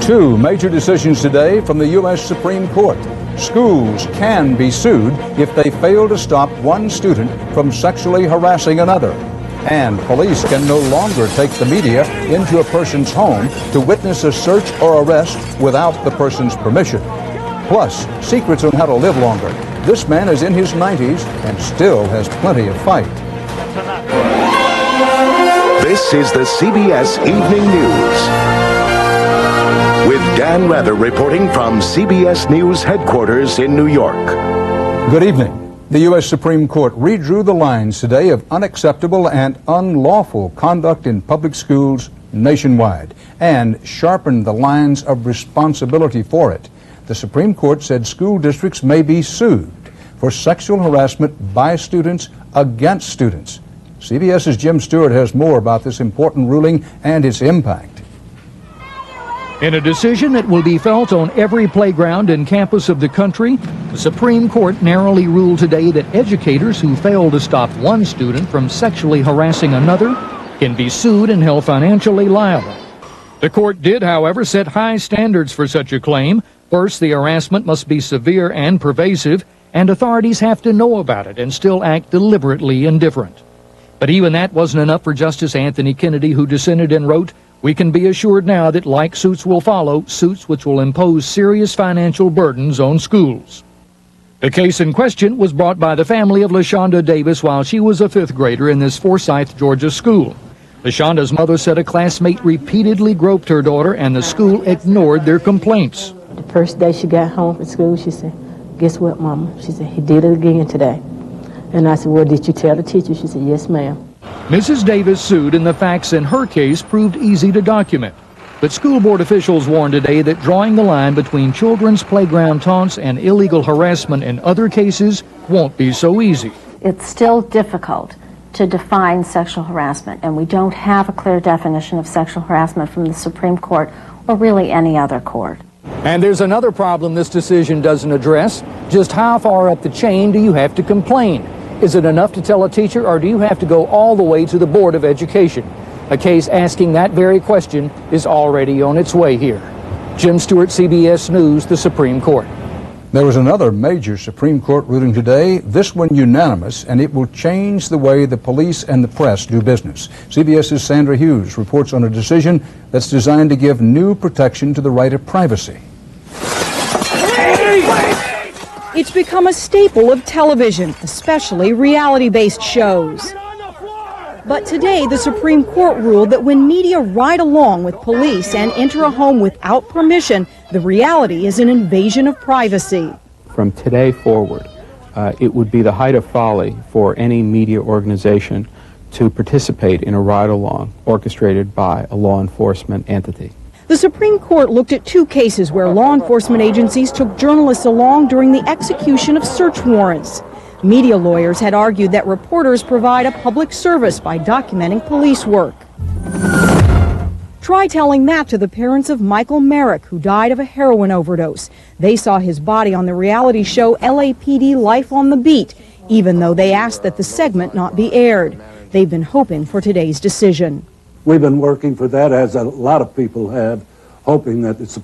Two major decisions today from the U.S. Supreme Court. Schools can be sued if they fail to stop one student from sexually harassing another. And police can no longer take the media into a person's home to witness a search or arrest without the person's permission. Plus, secrets on how to live longer. This man is in his 90s and still has plenty of fight. This is the CBS Evening News. With Dan Rather reporting from CBS News headquarters in New York. Good evening. The U.S. Supreme Court redrew the lines today of unacceptable and unlawful conduct in public schools nationwide and sharpened the lines of responsibility for it. The Supreme Court said school districts may be sued for sexual harassment by students against students. CBS's Jim Stewart has more about this important ruling and its impact. In a decision that will be felt on every playground and campus of the country, the Supreme Court narrowly ruled today that educators who fail to stop one student from sexually harassing another can be sued and held financially liable. The court did, however, set high standards for such a claim. First, the harassment must be severe and pervasive, and authorities have to know about it and still act deliberately indifferent. But even that wasn't enough for Justice Anthony Kennedy, who dissented and wrote, "We can be assured now that like suits will follow, suits which will impose serious financial burdens on schools." The case in question was brought by the family of LaShonda Davis while she was a fifth grader in this Forsyth, Georgia school. LaShonda's mother said a classmate repeatedly groped her daughter and the school ignored their complaints. The first day she got home from school, she said, "Guess what, Mama?" She said, "He did it again today." And I said, "Well, did you tell the teacher?" She said, "Yes, ma'am." Mrs. Davis sued, and the facts in her case proved easy to document. But school board officials warned today that drawing the line between children's playground taunts and illegal harassment in other cases won't be so easy. It's still difficult to define sexual harassment, and we don't have a clear definition of sexual harassment from the Supreme Court or really any other court. And there's another problem this decision doesn't address. Just how far up the chain do you have to complain? Is it enough to tell a teacher, or do you have to go all the way to the Board of Education? A case asking that very question is already on its way here. Jim Stewart, CBS News, the Supreme Court. There was another major Supreme Court ruling today, this one unanimous, and it will change the way the police and the press do business. CBS's Sandra Hughes reports on a decision that's designed to give new protection to the right of privacy. It's become a staple of television, especially reality-based shows. But today, the Supreme Court ruled that when media ride along with police and enter a home without permission, the reality is an invasion of privacy. From today forward, it would be the height of folly for any media organization to participate in a ride-along orchestrated by a law enforcement entity. The Supreme Court looked at two cases where law enforcement agencies took journalists along during the execution of search warrants. Media lawyers had argued that reporters provide a public service by documenting police work. Try telling that to the parents of Michael Merrick, who died of a heroin overdose. They saw his body on the reality show LAPD Life on the Beat, even though they asked that the segment not be aired. They've been hoping for today's decision. We've been working for that, as a lot of people have, hoping that the Supreme